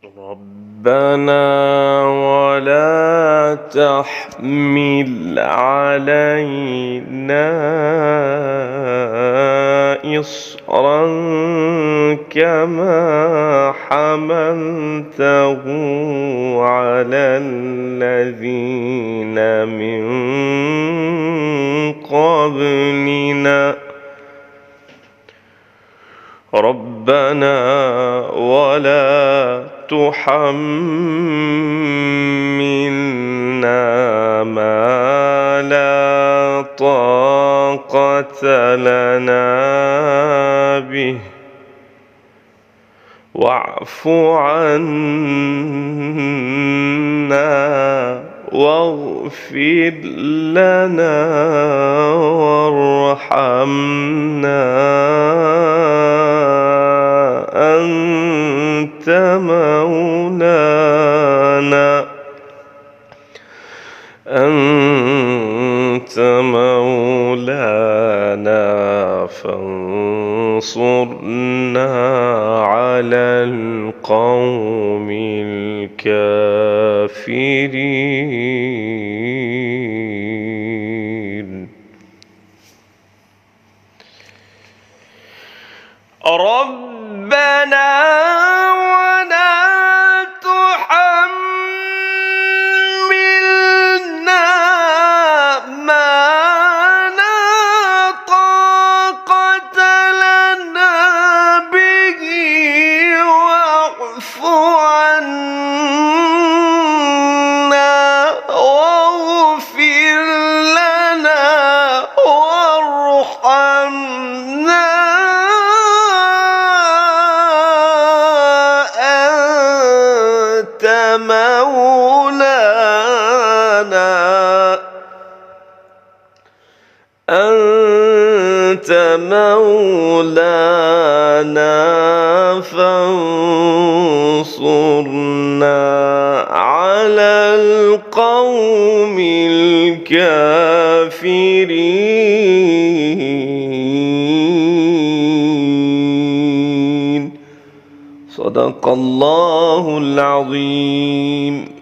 ربنا ولا تحمل علينا إصرا كما حملته على الذين من قبلنا ربنا ولا تحملنا ما لا طاقة لنا به واعف عنا واغفر لنا وارحمنا أنت مولانا فانصرنا على القوم الكافرين. ربنا ولا تحملنا ما لا طاقة لنا به واعف عنا واغفر لنا وارحمنا أنت مولانا فانصرنا على القوم الكافرين. صدق الله العظيم.